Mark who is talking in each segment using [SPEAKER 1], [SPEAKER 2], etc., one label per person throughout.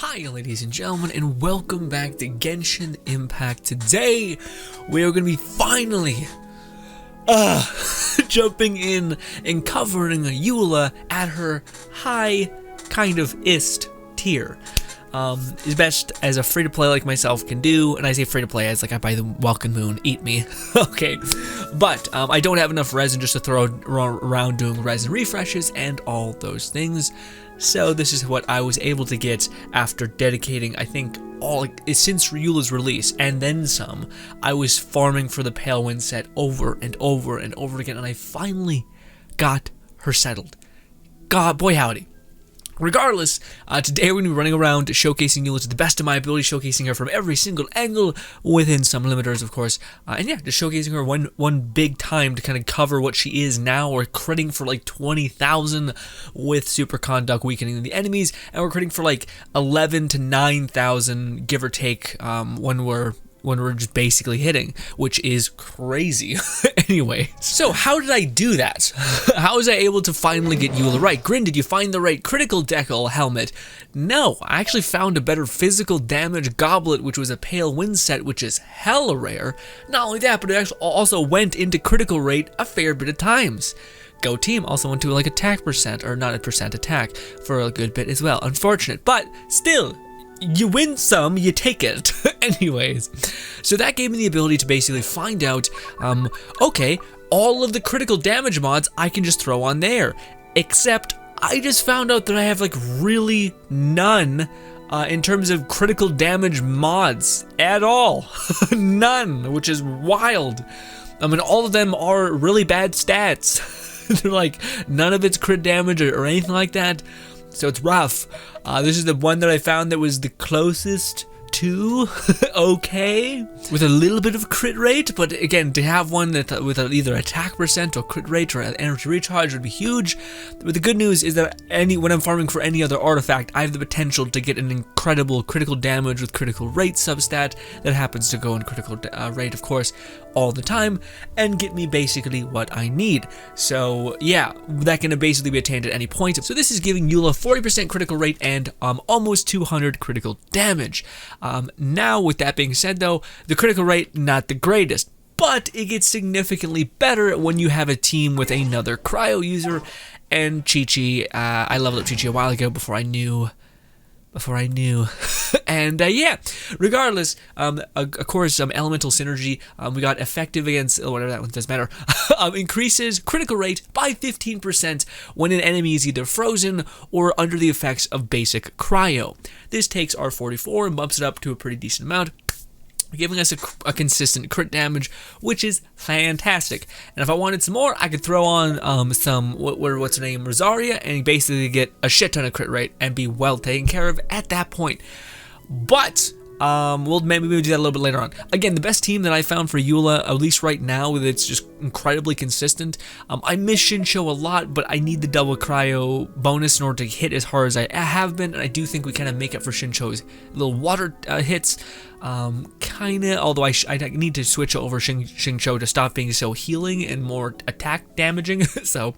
[SPEAKER 1] Hi ladies and gentlemen, and welcome back to Genshin Impact. Today we are going to be finally jumping in and covering EULA at her high kind of ist tier. Is best as a free-to-play like myself can do, and I say free-to-play as like I buy the Welcome Moon, eat me. Okay, but I don't have enough resin just to throw around doing resin refreshes and all those things. So this is what I was able to get after dedicating, I think, since EULA'S release, and then some. I was farming for the Pale Wind set over and over and over again, and I finally got her settled. God, boy howdy. Regardless, today we're going to be running around showcasing EULA to the best of my ability, showcasing her from every single angle, within some limiters, of course, and yeah, just showcasing her one big time to kind of cover what she is now. We're critting for like 20,000 with Super Conduct weakening the enemies, and we're critting for like 11 to 9,000, give or take, when we're just basically hitting, which is crazy. Anyway, so how did I do that? How was I able to finally get EULA right? Grin, did you find the right critical decal helmet? No, I actually found a better physical damage goblet, which was a Pale Wind set, which is hella rare. Not only that, but it actually also went into critical rate a fair bit of times. Go team also went to like attack percent, or not a percent attack, for a good bit as well. Unfortunate, but still, you win some, you take it. Anyways, so that gave me the ability to basically find out, okay, all of the critical damage mods I can just throw on there, except I just found out that I have like really none in terms of critical damage mods at all. None, which is wild. I mean, all of them are really bad stats. They're like, none of it's crit damage or anything like that. So it's rough. This is the one that I found that was the closest to okay, with a little bit of crit rate, but again, to have one that with either attack percent or crit rate or energy recharge would be huge. But the good news is that when I'm farming for any other artifact, I have the potential to get an incredible critical damage with critical rate substat that happens to go in critical rate, of course, all the time, and get me basically what I need. So yeah, that can basically be attained at any point. So this is giving EULA 40% critical rate and almost 200 critical damage. Now, with that being said though, the critical rate, not the greatest, but it gets significantly better when you have a team with another cryo user, and Chi-Chi, I leveled up Chi-Chi a while ago before I knew. And yeah, regardless, of course, elemental synergy, we got effective against, whatever, that one doesn't matter, increases critical rate by 15% when an enemy is either frozen or under the effects of basic cryo. This takes our 44 and bumps it up to a pretty decent amount, giving us a consistent crit damage, which is fantastic. And if I wanted some more, I could throw on some, what's her name, Rosaria, and basically get a shit ton of crit rate and be well taken care of at that point. But maybe we'll do that a little bit later on. Again, the best team that I found for EULA, at least right now, that's just incredibly consistent. I miss Shincho a lot, but I need the double cryo bonus in order to hit as hard as I have been, and I do think we kind of make up for Shincho's little water hits. Kinda, although I need to switch over Shincho to stop being so healing and more attack damaging. So,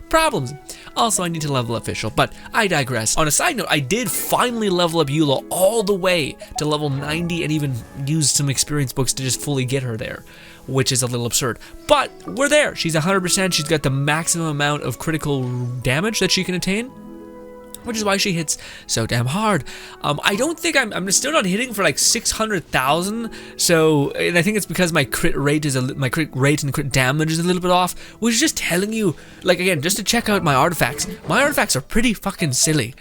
[SPEAKER 1] problems. Also, I need to level up Fischl, but I digress. On a side note, I did finally level up EULA all the way to level 90 and even use some experience books to just fully get her there, which is a little absurd. But we're there. She's 100%. She's got the maximum amount of critical damage that she can attain, which is why she hits so damn hard. I don't think I'm still not hitting for like 600,000. So, and I think it's because my crit rate and crit damage is a little bit off, which is just telling you, like, again, just to check out my artifacts. My artifacts are pretty fucking silly.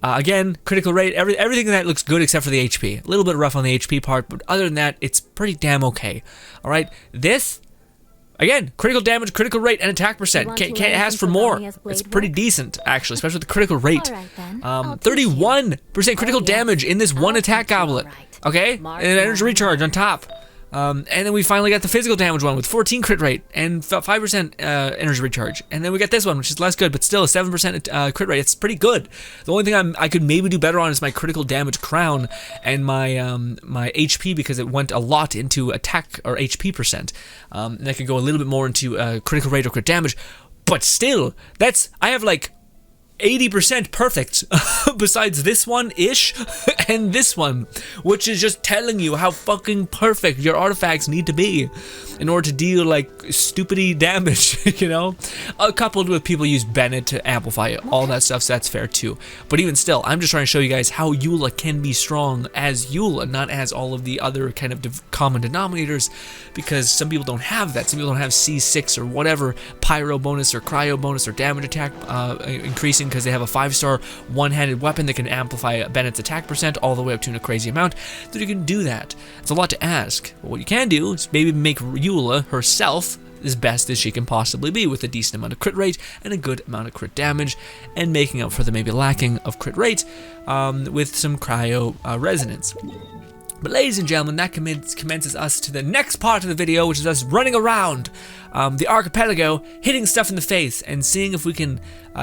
[SPEAKER 1] Again, critical rate, everything that looks good except for the HP. A little bit rough on the HP part, but other than that, it's pretty damn okay. All right, this. Again, critical damage, critical rate, and attack percent. Can't ask for more. It's pretty decent, actually, especially with the critical rate. 31% critical damage in this one attack goblet. Okay? And an energy recharge on top. And then we finally got the physical damage one with 14 crit rate and 5% energy recharge. And then we got this one, which is less good, but still a 7% crit rate. It's pretty good. The only thing I could maybe do better on is my critical damage crown and my my HP, because it went a lot into attack or HP percent. And I could go a little bit more into critical rate or crit damage. But still, I have like 80% perfect besides this one-ish and this one, which is just telling you how fucking perfect your artifacts need to be in order to deal like stupidity damage, you know? Coupled with people use Bennett to amplify all that stuff, so that's fair too. But even still, I'm just trying to show you guys how EULA can be strong as EULA, not as all of the other kind of common denominators, because some people don't have that. Some people don't have C6 or whatever, pyro bonus or cryo bonus or damage attack increasing because they have a 5-star one-handed weapon that can amplify Bennett's attack percent all the way up to a crazy amount, so you can do that. It's a lot to ask. But what you can do is maybe make EULA herself as best as she can possibly be, with a decent amount of crit rate and a good amount of crit damage, and making up for the maybe lacking of crit rate with some cryo resonance. But ladies and gentlemen, that commences us to the next part of the video, which is us running around the archipelago, hitting stuff in the face, and seeing if we can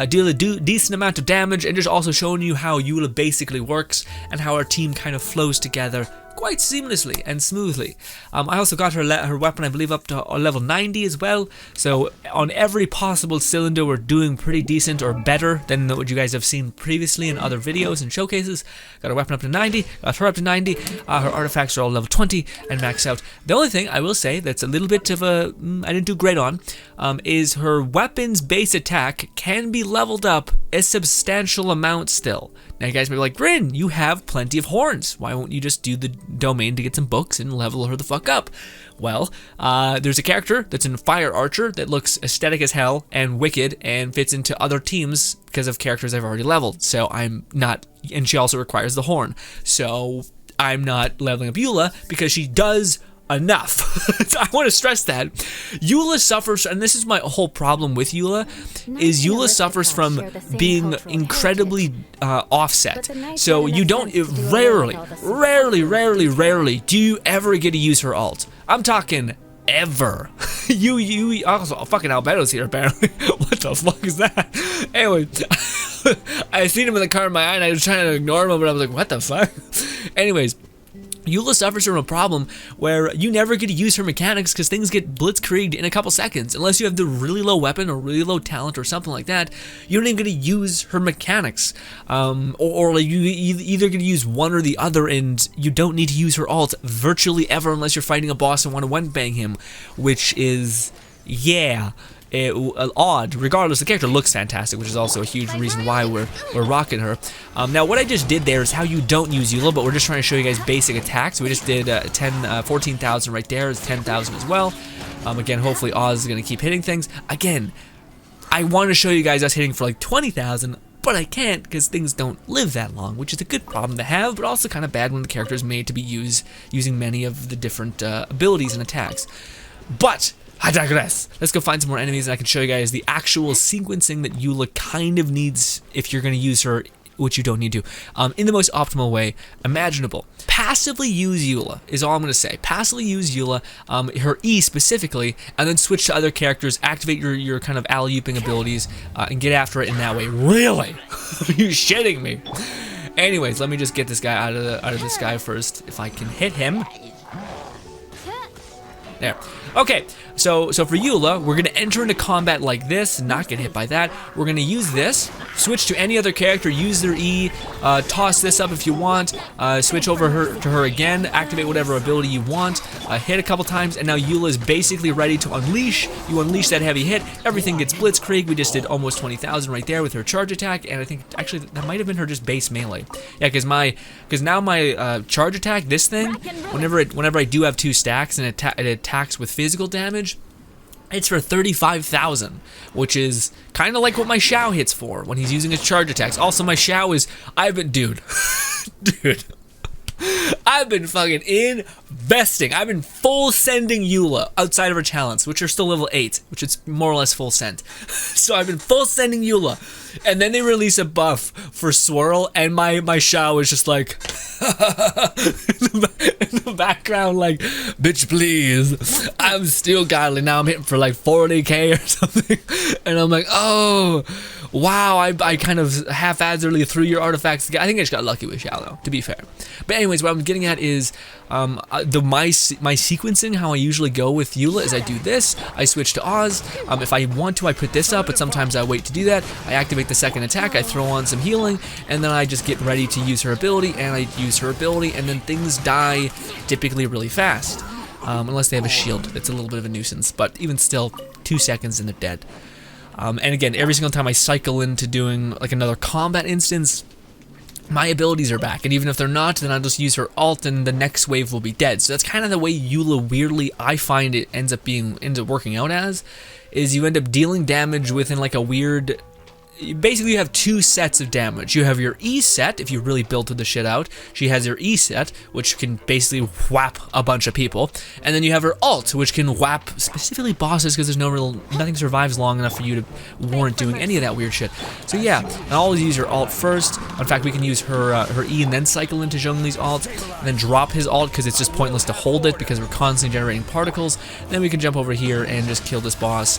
[SPEAKER 1] deal a decent amount of damage, and just also showing you how EULA basically works, and how our team kind of flows together quite seamlessly and smoothly. I also got her weapon, I believe, up to level 90 as well, so on every possible cylinder we're doing pretty decent or better than what you guys have seen previously in other videos and showcases. Got her weapon up to 90, got her up to 90, her artifacts are all level 20 and maxed out. The only thing I will say that's a little bit of a, I didn't do great on, is her weapon's base attack can be leveled up a substantial amount still. Now you guys may be like, Grin, you have plenty of horns. Why won't you just do the domain to get some books and level her the fuck up? Well, there's a character that's in Fire Archer that looks aesthetic as hell and wicked and fits into other teams because of characters I've already leveled. So I'm not, and she also requires the horn. So I'm not leveling up EULA because she does enough. I want to stress that EULA suffers, and this is my whole problem with EULA, is EULA suffers from being incredibly offset. So you don't, rarely do you ever get to use her alt. I'm talking ever. you also fucking Albedo's here apparently. What the fuck is that? Anyway, I seen him in the corner of my eye and I was trying to ignore him, but I was like, what the fuck? Anyways, EULA suffers from a problem where you never get to use her mechanics because things get blitzkrieged in a couple seconds. Unless you have the really low weapon or really low talent or something like that, you don't even get to use her mechanics. Or like you either get to use one or the other, and you don't need to use her ult virtually ever unless you're fighting a boss and want to one-bang him, which is, yeah, odd. Regardless, the character looks fantastic, which is also a huge reason why we're rocking her. Now, what I just did there is how you don't use EULA, but we're just trying to show you guys basic attacks. We just did 14,000 right there. It's 10,000 as well. Again, hopefully Oz is going to keep hitting things. Again, I want to show you guys us hitting for like 20,000, but I can't because things don't live that long, which is a good problem to have, but also kind of bad when the character is made to be using many of the different abilities and attacks. But I digress. Let's go find some more enemies and I can show you guys the actual sequencing that EULA kind of needs if you're going to use her, which you don't need to, in the most optimal way imaginable. Passively use EULA is all I'm going to say. Passively use EULA, her E specifically, and then switch to other characters, activate your kind of alley-ooping abilities, and get after it in that way. Really? Are you shitting me? Anyways, let me just get this guy out of the sky first, if I can hit him. There. Okay, so for EULA, we're going to enter into combat like this, not get hit by that. We're going to use this, switch to any other character, use their E, toss this up if you want, switch over to her again, activate whatever ability you want, hit a couple times, and now EULA is basically ready to unleash. You unleash that heavy hit, everything gets blitzkrieg. We just did almost 20,000 right there with her charge attack, and I think actually that might have been her just base melee. Yeah, because now my charge attack, this thing, whenever I do have 2 stacks and it attacks with physical damage, it's for 35,000, which is kind of like what my Xiao hits for when he's using his charge attacks. Also, my Xiao is, dude, I've been fucking investing. I've been full sending EULA outside of her talents, which are still level 8, which is more or less full send. So I've been full sending EULA, and then they release a buff for Swirl, and my Xiao is just like in the background, like, bitch, please. I'm still godly now. I'm hitting for like 40k or something, and I'm like, oh, Wow, I kind of haphazardly threw your artifacts. I think I just got lucky with Xiao, though, to be fair. But anyways, what I'm getting at is my sequencing, how I usually go with EULA is I do this, I switch to Oz. If I want to, I put this up, but sometimes I wait to do that. I activate the second attack, I throw on some healing, and then I just get ready to use her ability, and I use her ability, and then things die typically really fast. Unless they have a shield, it's a little bit of a nuisance, but even still, 2 seconds and they're dead. And again, every single time I cycle into doing like another combat instance, my abilities are back, and even if they're not, then I'll just use her alt and the next wave will be dead. So that's kind of the way EULA, weirdly, I find it ends up working out as, is you end up dealing damage within like a weird... Basically, you have 2 sets of damage. You have your E set, if you really build the shit out. She has her E set, which can basically whap a bunch of people. And then you have her alt, which can whap specifically bosses, because nothing survives long enough for you to warrant doing any of that weird shit. So yeah, I'll always use her alt first. In fact, we can use her E and then cycle into Zhongli's alt, and then drop his alt, because it's just pointless to hold it, because we're constantly generating particles. Then we can jump over here and just kill this boss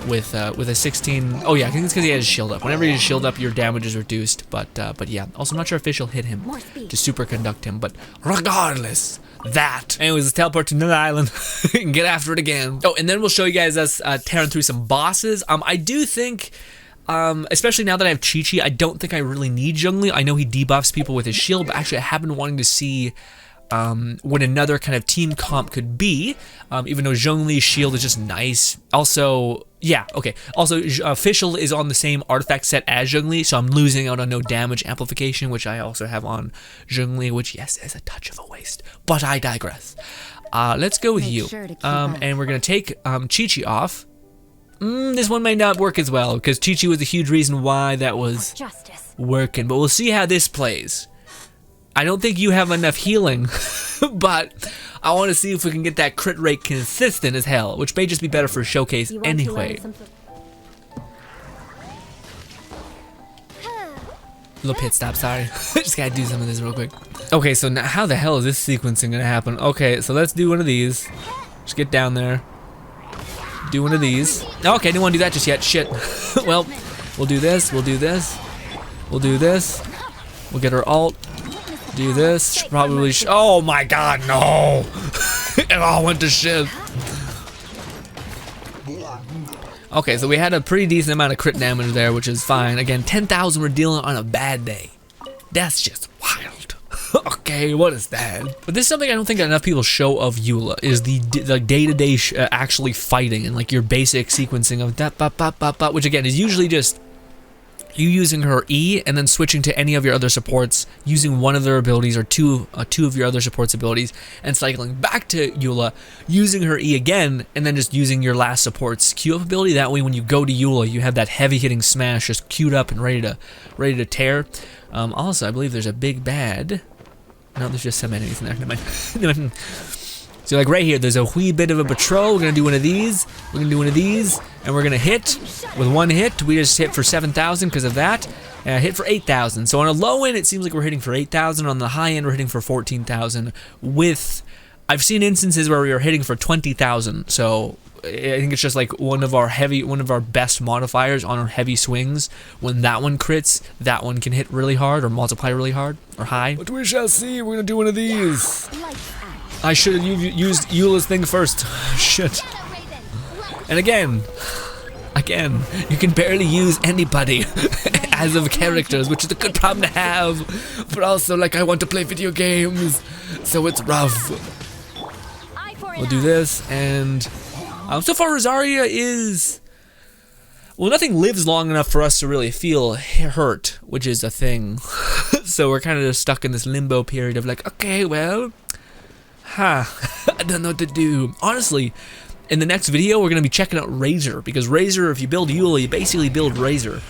[SPEAKER 1] with a 16... Oh yeah, I think it's because he has shield up. Whenever you shield up, your damage is reduced. But yeah. Also, I'm not sure if she'll hit him to superconduct him. But regardless, that. Anyways, let's teleport to another island and get after it again. Oh, and then we'll show you guys us tearing through some bosses. I do think, especially now that I have Chi-Chi, I don't think I really need Zhongli. I know he debuffs people with his shield, but actually I have been wanting to see what another kind of team comp could be, even though Zhongli's shield is just nice. Also, yeah, okay. Also, Fischl is on the same artifact set as Zhongli, so I'm losing out on no damage amplification, which I also have on Zhongli, which, yes, is a touch of a waste. But I digress. Let's go with you. And we're going to take Chi-Chi off. This one may not work as well, because Chi-Chi was a huge reason why that was working. But we'll see how this plays. I don't think you have enough healing, but I want to see if we can get that crit rate consistent as hell, which may just be better for Showcase anyway. Little pit stop, sorry. Just gotta do some of this real quick. Okay, so now how the hell is this sequencing gonna happen? Okay, so let's do one of these. Just get down there. Do one of these. Okay, didn't want to do that just yet. Shit. Well, we'll do this, we'll do this. We'll do this. We'll get her alt. Do this, probably oh my god, no! It all went to shit. Okay, so we had a pretty decent amount of crit damage there, which is fine. Again, 10,000 we're dealing on a bad day. That's just wild. Okay, what is that? But this is something I don't think enough people show of EULA, is the day-to-day actually fighting and like your basic sequencing of that, which again is usually just you using her E and then switching to any of your other supports, using one of their abilities or two of your other supports abilities, and cycling back to EULA, using her E again, and then just using your last support's Q up ability. That way when you go to EULA, you have that heavy hitting smash just queued up and ready to tear. Also, I believe there's a big bad. No, there's just some enemies in there. Never mind. So like right here, there's a wee bit of a patrol. We're gonna do one of these. We're gonna do one of these, and we're gonna hit with one hit. We just hit for 7,000 because of that. And hit for 8,000. So on a low end, it seems like we're hitting for 8,000. On the high end, we're hitting for 14,000. With, I've seen instances where we were hitting for 20,000. So I think it's just like one of our best modifiers on our heavy swings. When that one crits, that one can hit really hard or multiply really hard or high. But we shall see. We're gonna do one of these. I should have used EULA'S thing first. Shit. And again, you can barely use anybody as of characters, which is a good problem to have. But also, like, I want to play video games, so it's rough. We'll do this, and so far Rosaria is... Well, nothing lives long enough for us to really feel hurt, which is a thing. So we're kind of just stuck in this limbo period of like, okay, well... I don't know what to do. Honestly, in the next video, we're going to be checking out Razor, because Razor, if you build EULA, you basically build Razor,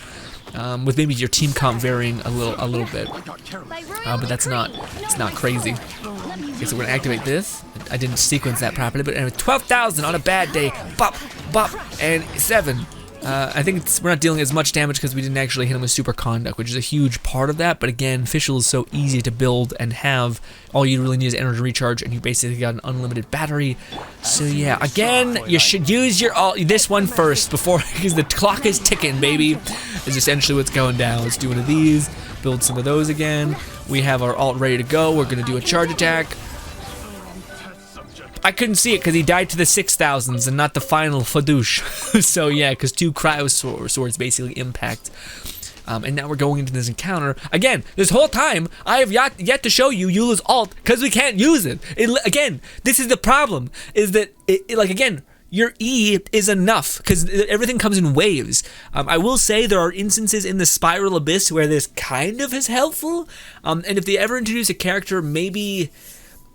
[SPEAKER 1] with maybe your team comp varying a little bit, but it's not crazy. Okay, so we're going to activate this. I didn't sequence that properly, but anyway, 12,000 on a bad day. Bop, bop, and 7. I think we're not dealing as much damage because we didn't actually hit him with super conduct, which is a huge part of that. But again, Fischl is so easy to build and have. All you really need is energy recharge, and you basically got an unlimited battery. So yeah, again, you should use your this one first before, because the clock is ticking, baby. Is essentially what's going down. Let's do one of these, build some of those again. We have our ult ready to go. We're gonna do a charge attack. I couldn't see it because he died to the 6000s and not the final Fadouche. So yeah, because 2 cryo swords basically impact. And now we're going into this encounter. Again, this whole time, I have yet to show you EULA'S ult because we can't use it. Again, this is the problem, is that, like, again, your E is enough because everything comes in waves. I will say there are instances in the Spiral Abyss where this kind of is helpful. And if they ever introduce a character, maybe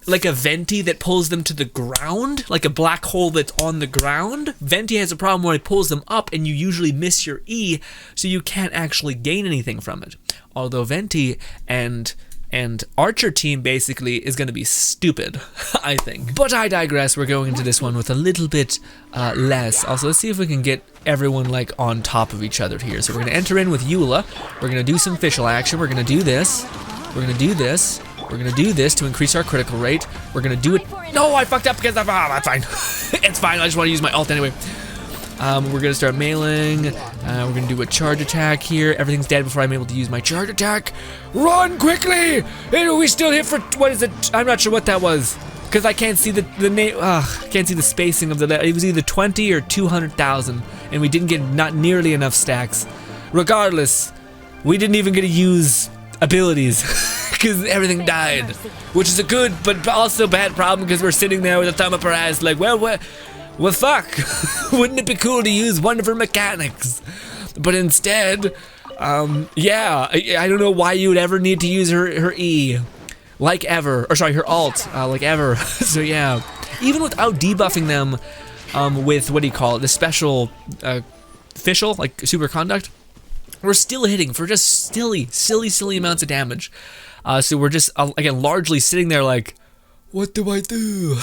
[SPEAKER 1] like a Venti that pulls them to the ground, like a black hole that's on the ground. Venti has a problem where it pulls them up and you usually miss your E, so you can't actually gain anything from it. Although Venti and Archer team basically is going to be stupid, I think. But I digress. We're going into this one with a little bit less. Also, let's see if we can get everyone like on top of each other here. So we're going to enter in with EULA. We're going to do some Fischl action. We're going to do this. We're going to do this. We're gonna do this to increase our critical rate. We're gonna do it. No, I fucked up because that's fine. It's fine. I just want to use my ult anyway. We're gonna start mailing. We're gonna do a charge attack here. Everything's dead before I'm able to use my charge attack. Run quickly! We still hit for what is it? I'm not sure what that was because I can't see the name. Can't see the spacing of the. It was either 20 or 200,000, and we didn't get not nearly enough stacks. Regardless, we didn't even get to use abilities. Because everything died, which is a good but also bad problem because we're sitting there with a thumb up our ass like, well fuck, wouldn't it be cool to use one of her mechanics? But instead, yeah, I don't know why you would ever need to use her E, like ever, or sorry, her alt, like ever. So yeah, even without debuffing them with, what do you call it, the special Fischl, like super conduct, we're still hitting for just silly amounts of damage. So we're just, again, largely sitting there like, what do I do?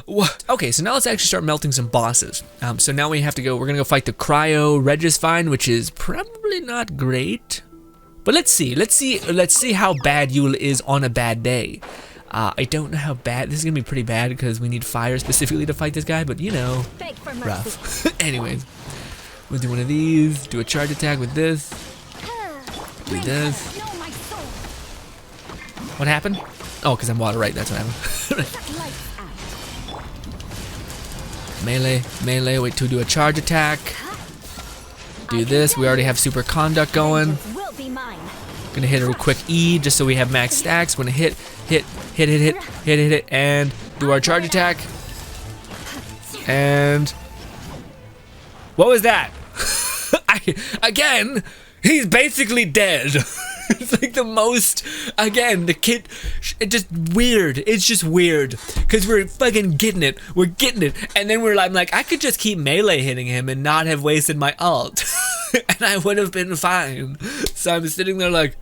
[SPEAKER 1] What? Okay, so now let's actually start melting some bosses. So now we have to go, we're gonna go fight the Cryo Regisvine, which is probably not great. But let's see how bad EULA is on a bad day. I don't know how bad, this is gonna be pretty bad because we need fire specifically to fight this guy, but you know, rough. Anyways, we'll do one of these, do a charge attack with this, do this. What happened? Oh, because I'm water, right, that's what happened. Melee, wait to do a charge attack. Do this, we already have super conduct going. Gonna hit a quick E just so we have max stacks. We're gonna hit, and do our charge attack. And what was that? Again, he's basically dead. It's like the most, again, the kid, it's just weird. It's just weird. Because we're fucking getting it. We're getting it. And then I'm like, I could just keep melee hitting him and not have wasted my ult. And I would have been fine. So I'm sitting there like,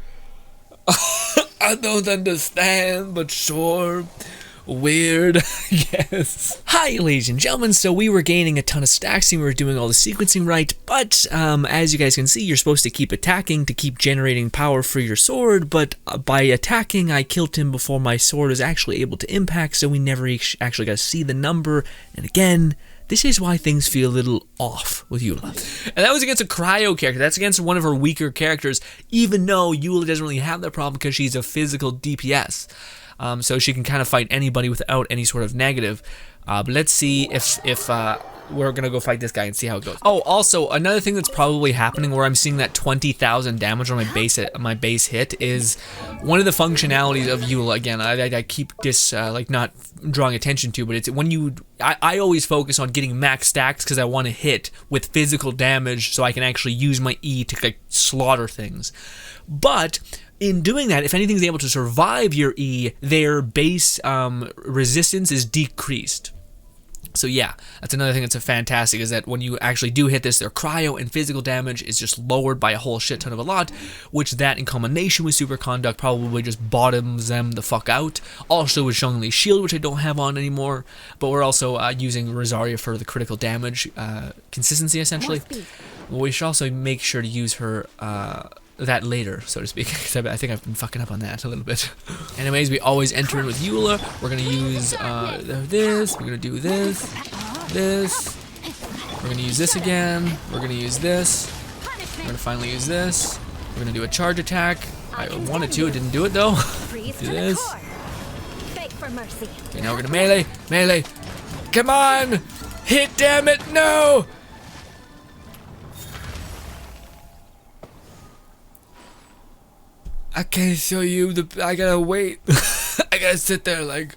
[SPEAKER 1] I don't understand, but sure. Weird. Yes. Hi, ladies and gentlemen. So we were gaining a ton of stacks and we were doing all the sequencing right, but as you guys can see, you're supposed to keep attacking to keep generating power for your sword, but by attacking, I killed him before my sword was actually able to impact, so we never actually got to see the number. And again, this is why things feel a little off with EULA. And that was against a Cryo character. That's against one of her weaker characters, even though EULA doesn't really have that problem because she's a physical DPS. So she can kind of fight anybody without any sort of negative. But let's see if we're gonna go fight this guy and see how it goes. Oh, also another thing that's probably happening where I'm seeing that 20,000 damage on my base hit is one of the functionalities of EULA. Again, I keep this like not drawing attention to, but it's when I always focus on getting max stacks because I want to hit with physical damage so I can actually use my E to like slaughter things. But in doing that, if anything's able to survive your E, their base resistance is decreased. So yeah, that's another thing that's a fantastic, is that when you actually do hit this, their cryo and physical damage is just lowered by a whole shit ton of a lot, which that in combination with Superconduct probably just bottoms them the fuck out. Also with Zhongli's shield, which I don't have on anymore, but we're also using Rosaria for the critical damage consistency, essentially. We should also make sure to use her that later, so to speak, because I think I've been fucking up on that a little bit. Anyways, we always enter in with EULA. We're gonna use this. We're gonna do this. We're gonna use this again. We're gonna use this. We're gonna finally use this. We're gonna do a charge attack. I wanted to, it didn't do it though. Do this. Okay, now we're gonna melee. Melee. Come on! Hit, damn it! No! I can't show you I gotta wait. I gotta sit there like,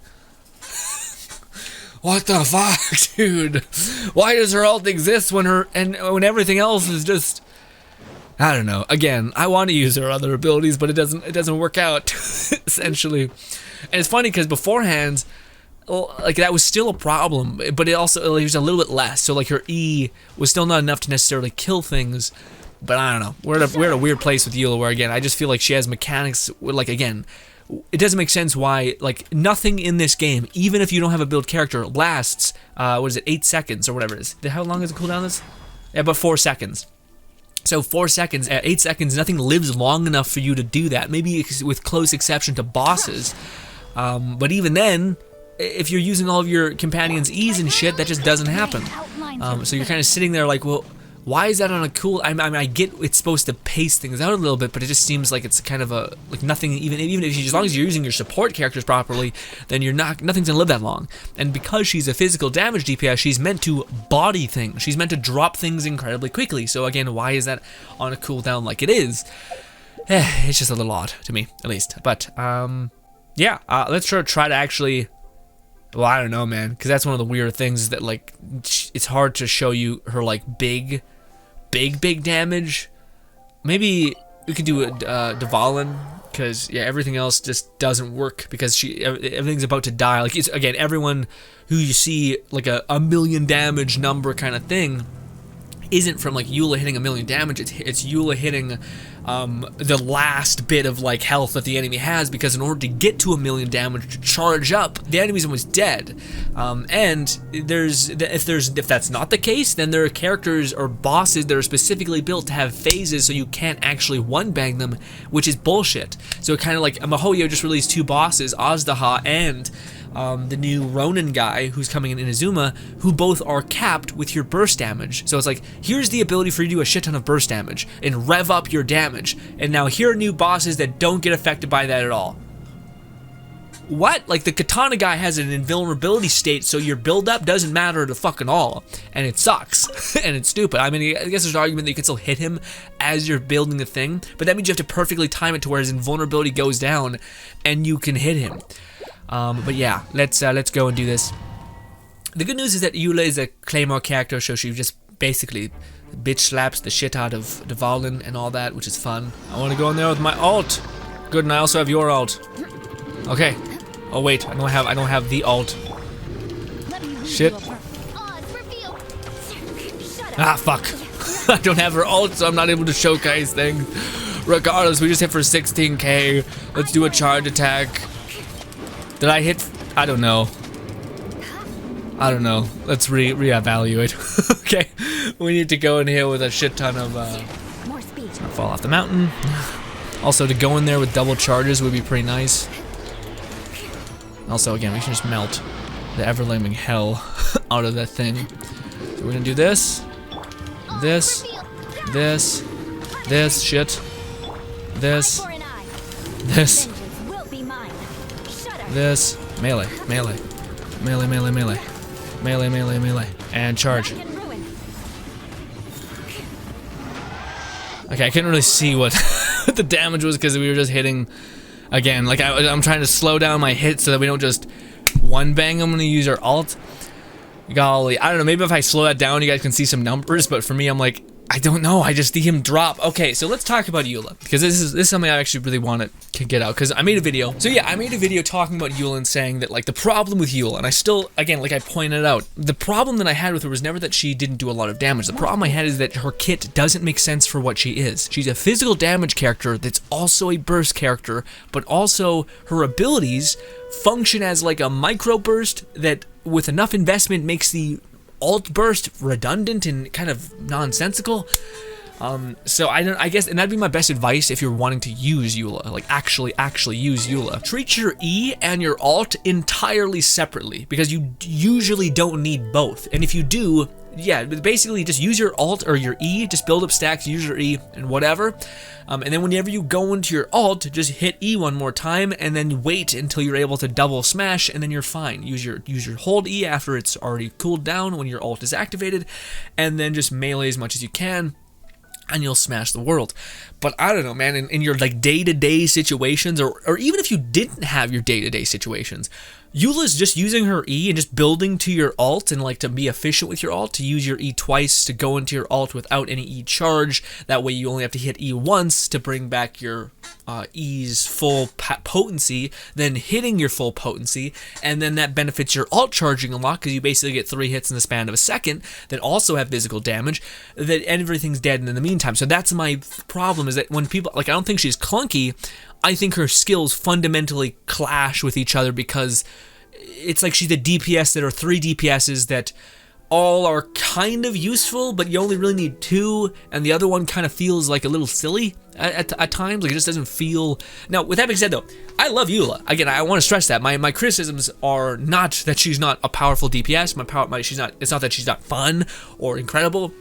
[SPEAKER 1] what the fuck, dude? Why does her ult exist when when everything else is just, I don't know. Again, I want to use her other abilities, but it doesn't work out, essentially. And it's funny because beforehand, like, that was still a problem, but it was a little bit less. So like her E was still not enough to necessarily kill things. But I don't know. We're at a weird place with EULA where, again, I just feel like she has mechanics where, like, again, it doesn't make sense why, like, nothing in this game, even if you don't have a build character, lasts, what is it, 8 seconds or whatever it is. How long is the cooldown this? Yeah, about 4 seconds. So 4 seconds, at 8 seconds, nothing lives long enough for you to do that. Maybe with close exception to bosses. But even then, if you're using all of your companions' E's and shit, that just doesn't happen. So you're kind of sitting there like, well, why is that on a cool? I mean, I get it's supposed to pace things out a little bit, but it just seems like it's kind of a nothing. Even if as long as you're using your support characters properly, then nothing's gonna live that long. And because she's a physical damage DPS, she's meant to body things. She's meant to drop things incredibly quickly. So again, why is that on a cooldown like it is? It's just a little odd to me, at least. But yeah, let's try to actually. Well, I don't know, man, because that's one of the weird things that, like, it's hard to show you her like big damage. Maybe we could do a Dvalin, because yeah, everything else just doesn't work because everything's about to die. Like, it's, again, everyone who you see like a million damage number kind of thing isn't from like EULA hitting 1,000,000 damage. It's EULA hitting the last bit of like health that the enemy has, because in order to get to 1,000,000 damage to charge up, the enemy's almost dead. And if that's not the case, then there are characters or bosses that are specifically built to have phases so you can't actually one-bang them, which is bullshit. So kind of like Mihoyo just released 2 bosses, Azdaha and the new Ronin guy who's coming in Inazuma, who both are capped with your burst damage. So it's like, here's the ability for you to do a shit ton of burst damage and rev up your damage. And now here are new bosses that don't get affected by that at all. What? Like, the Katana guy has an invulnerability state, so your build-up doesn't matter at fucking all. And it sucks. And it's stupid. I mean, I guess there's an argument that you can still hit him as you're building the thing, but that means you have to perfectly time it to where his invulnerability goes down and you can hit him. But yeah, let's go and do this. The good news is that EULA is a Claymore character, so she just basically bitch slaps the shit out of Dvalin and all that, which is fun. I want to go in there with my ult. Good, and I also have your ult. Okay. Oh wait, I don't have the ult. Shit. Ah, fuck. I don't have her ult, so I'm not able to showcase things. Regardless, we just hit for 16k. Let's do a charge attack. Did I hit? I don't know. Let's reevaluate. Okay, we need to go in here with a shit ton of. Let's not fall off the mountain. Also, to go in there with double charges would be pretty nice. Also, again, we can just melt the ever-living hell out of that thing. So we're gonna do this, this, shit, this, melee, and charge. Okay, I couldn't really see what the damage was because we were just hitting, again, like I'm trying to slow down my hits so that we don't just one-bang. I'm gonna use our ult. Golly, I don't know, maybe if I slow that down you guys can see some numbers, but for me I'm like, I don't know. I just see him drop. Okay, so let's talk about EULA, because this is something I actually really want to get out, because I made a video. So yeah, I made a video talking about EULA and saying that, like, the problem with EULA, and I still, again, like I pointed out, the problem that I had with her was never that she didn't do a lot of damage. The problem I had is that her kit doesn't make sense for what she is. She's a physical damage character that's also a burst character, but also her abilities function as like a micro burst that, with enough investment, makes the alt burst redundant and kind of nonsensical. So I guess, and that'd be my best advice if you're wanting to use EULA, like actually use EULA. Treat your E and your alt entirely separately, because you usually don't need both. And if you do, yeah, basically just use your alt or your E, just build up stacks, use your E and whatever. And then whenever you go into your alt, just hit E one more time and then wait until you're able to double smash, and then you're fine. Use your hold E after it's already cooled down when your alt is activated, and then just melee as much as you can, and you'll smash the world. But I don't know, man, in your like day-to-day situations, or even if you didn't have your day-to-day situations, EULA's just using her E and just building to your alt, and like to be efficient with your alt, to use your E twice to go into your alt without any E charge. That way you only have to hit E once to bring back your E's full potency, then hitting your full potency, and then that benefits your alt charging a lot, because you basically get 3 hits in the span of a second that also have physical damage, that everything's dead in the meantime. So that's my problem, is that when people, like, I don't think she's clunky, I think her skills fundamentally clash with each other, because it's like she's a DPS that are 3 DPSs that all are kind of useful, but you only really need 2, and the other one kind of feels like a little silly at times. Like, it just doesn't feel. Now, with that being said, though, I love EULA. Again, I want to stress that my criticisms are not that she's not a powerful DPS. It's not that she's not fun or incredible.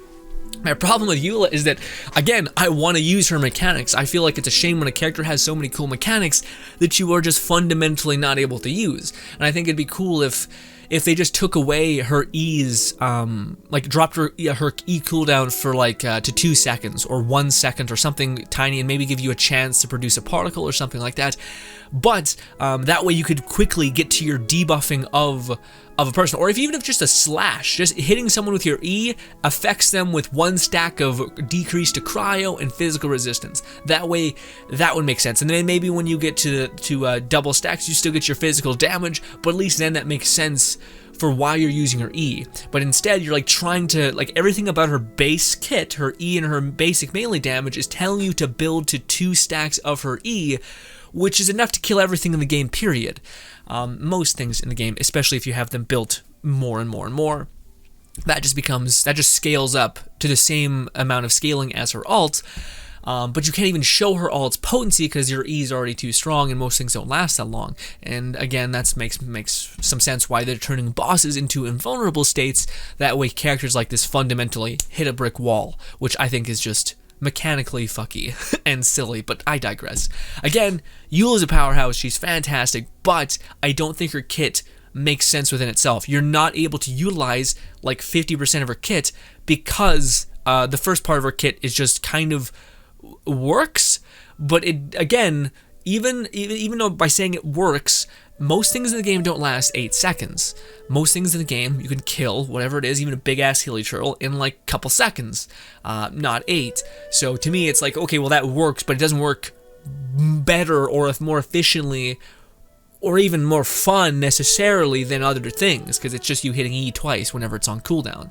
[SPEAKER 1] My problem with EULA is that, again, I want to use her mechanics. I feel like it's a shame when a character has so many cool mechanics that you are just fundamentally not able to use. And I think it'd be cool if they just took away her E's, like dropped her E cooldown for like to 2 seconds or 1 second or something tiny, and maybe give you a chance to produce a particle or something like that. But that way you could quickly get to your debuffing of a person, or even if just a slash, just hitting someone with your E affects them with 1 stack of decrease to cryo and physical resistance. That way, that would make sense. And then maybe when you get to double stacks, you still get your physical damage, but at least then that makes sense for why you're using her E. But instead, you're like trying to, like, everything about her base kit, her E and her basic melee damage, is telling you to build to 2 stacks of her E, which is enough to kill everything in the game, period. Most things in the game, especially if you have them built more and more and more, that just scales up to the same amount of scaling as her alt. But you can't even show her alt's potency because your E is already too strong, and most things don't last that long. And again, that makes some sense why they're turning bosses into invulnerable states. That way characters like this fundamentally hit a brick wall, which I think is just mechanically fucky and silly, but I digress. Again, EULA's a powerhouse, she's fantastic, but I don't think her kit makes sense within itself. You're not able to utilize like 50% of her kit because the first part of her kit is just kind of works, but it, again, even though by saying it works, most things in the game don't last 8 seconds. Most things in the game you can kill, whatever it is, even a big-ass hilly turtle, in like a couple seconds, not 8. So to me, it's like, okay, well that works, but it doesn't work better or more efficiently or even more fun necessarily than other things, because it's just you hitting E twice whenever it's on cooldown.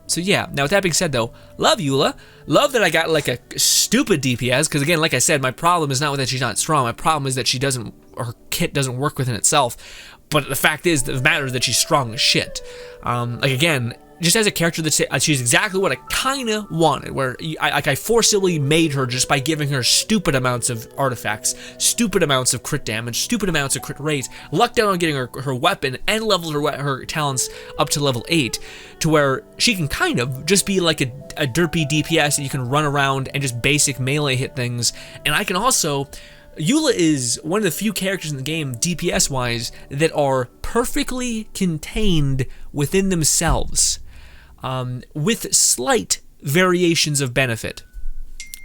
[SPEAKER 1] So yeah, now with that being said though, love EULA, love that I got like a stupid DPS, because again, like I said, my problem is not that she's not strong, my problem is that her kit doesn't work within itself, but the fact is, the matter is that she's strong as shit. Like again, just as a character that she's exactly what I kinda wanted, where I forcibly made her just by giving her stupid amounts of artifacts, stupid amounts of crit damage, stupid amounts of crit rate, lucked out on getting her weapon, and leveled her talents up to level 8, to where she can kind of just be like a derpy DPS, and you can run around and just basic melee hit things. And I can also, EULA is one of the few characters in the game, DPS-wise, that are perfectly contained within themselves, with slight variations of benefit.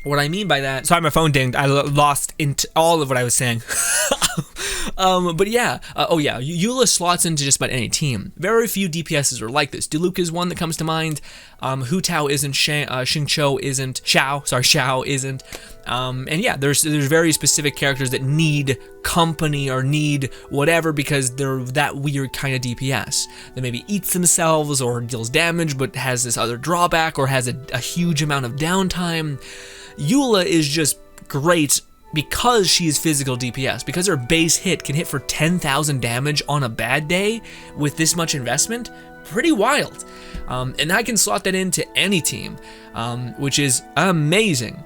[SPEAKER 1] What I mean by that, sorry, my phone dinged. I lost all of what I was saying. But yeah, oh yeah, EULA slots into just about any team. Very few DPSs are like this. Diluc is one that comes to mind. Hu Tao isn't, Xingqiu isn't, Xiao isn't. And yeah, there's very specific characters that need company or need whatever because they're that weird kind of DPS that maybe eats themselves or deals damage but has this other drawback or has a huge amount of downtime. EULA is just great because she's physical DPS, because her base hit can hit for 10,000 damage on a bad day with this much investment. Pretty wild. And I can slot that into any team, which is amazing.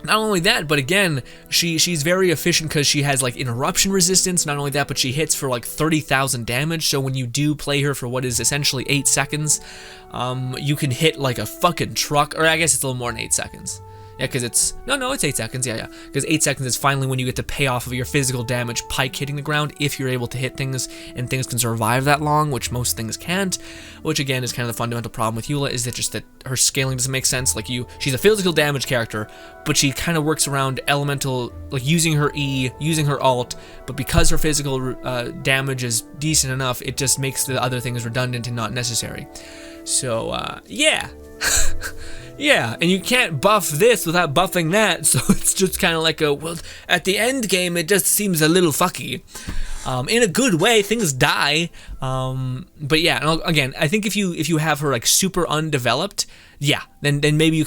[SPEAKER 1] Not only that, but again, she's very efficient because she has like interruption resistance. Not only that, but she hits for like 30,000 damage. So when you do play her for what is essentially 8 seconds, you can hit like a fucking truck. Or I guess it's a little more than 8 seconds. Yeah, because it's, no, it's 8 seconds, yeah. Because 8 seconds is finally when you get the payoff of your physical damage pike hitting the ground, if you're able to hit things, and things can survive that long, which most things can't, which again is kind of the fundamental problem with EULA, is that just that her scaling doesn't make sense. Like she's a physical damage character, but she kind of works around elemental, like using her E, using her alt, but because her physical damage is decent enough, it just makes the other things redundant and not necessary. So, yeah. Yeah, and you can't buff this without buffing that, so it's just kind of like well, at the end game, it just seems a little fucky. In a good way, things die. But yeah, and again, I think if you have her like super undeveloped, yeah, then maybe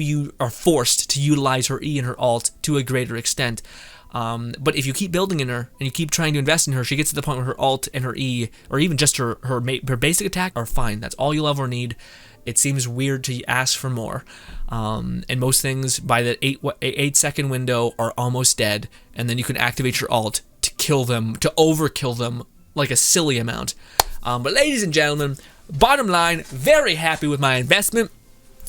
[SPEAKER 1] you are forced to utilize her E and her alt to a greater extent. But if you keep building in her and you keep trying to invest in her, she gets to the point where her alt and her E, or even just her basic attack, are fine. That's all you'll ever need. It seems weird to ask for more. And most things by the 8 second window are almost dead, and then you can activate your alt to kill them, to overkill them like a silly amount. But ladies and gentlemen, bottom line, very happy with my investment.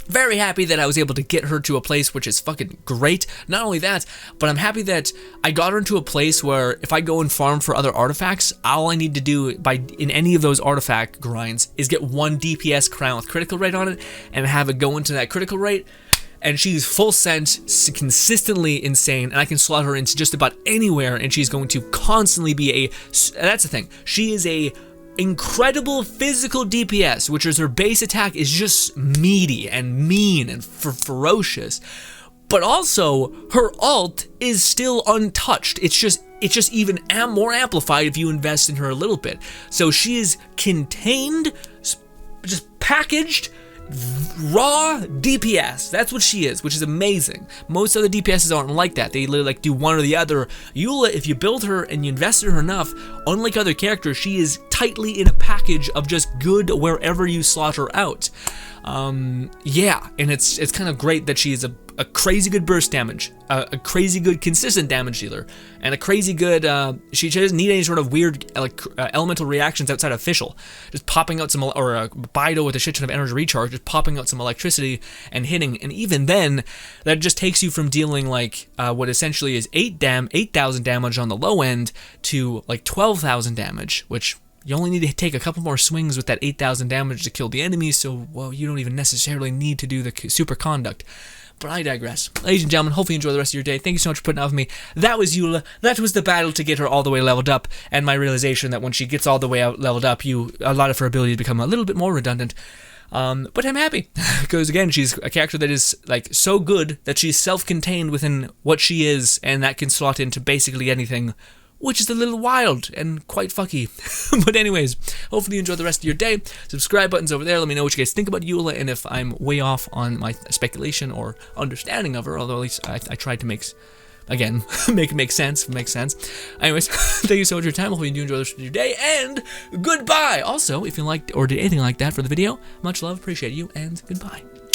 [SPEAKER 1] Very happy that I was able to get her to a place which is fucking great. Not only that, but I'm happy that I got her into a place where if I go and farm for other artifacts, all I need to do in any of those artifact grinds is get 1 DPS crown with critical rate on it and have it go into that critical rate. And she's full sent, consistently insane, and I can slot her into just about anywhere, and she's going to constantly be that's the thing, she is a incredible physical DPS, which is her base attack is just meaty and mean and ferocious, but also her alt is still untouched. It's just even more amplified if you invest in her a little bit. So she is contained, just packaged, raw DPS. That's what she is, which is amazing. Most other DPSs aren't like that. They literally like do one or the other. EULA, if you build her and you invest in her enough, unlike other characters, she is tightly in a package of just good wherever you slot her out. Yeah, and it's kind of great that she is a crazy good burst damage, a crazy good consistent damage dealer, and a crazy good, she doesn't need any sort of weird elemental reactions outside of Fischl. Just popping out some, or a Bido with a shit ton of energy recharge, just popping out some electricity and hitting, and even then, that just takes you from dealing like what essentially is 8,000 damage on the low end to like 12,000 damage, which you only need to take a couple more swings with that 8,000 damage to kill the enemy, so, well, you don't even necessarily need to do the super conduct. But I digress. Ladies and gentlemen, hopefully you enjoy the rest of your day. Thank you so much for putting up with me. That was EULA. That was the battle to get her all the way leveled up, and my realization that when she gets all the way out leveled up, a lot of her ability to become a little bit more redundant. But I'm happy, because again, she's a character that is like so good that she's self-contained within what she is, and that can slot into basically anything, which is a little wild and quite fucky. But anyways, hopefully you enjoy the rest of your day. Subscribe button's over there. Let me know what you guys think about EULA, and if I'm way off on my speculation or understanding of her, although at least I tried to make it make sense. Anyways, thank you so much for your time. Hopefully you do enjoy the rest of your day, and goodbye. Also, if you liked or did anything like that for the video, much love, appreciate you, and goodbye.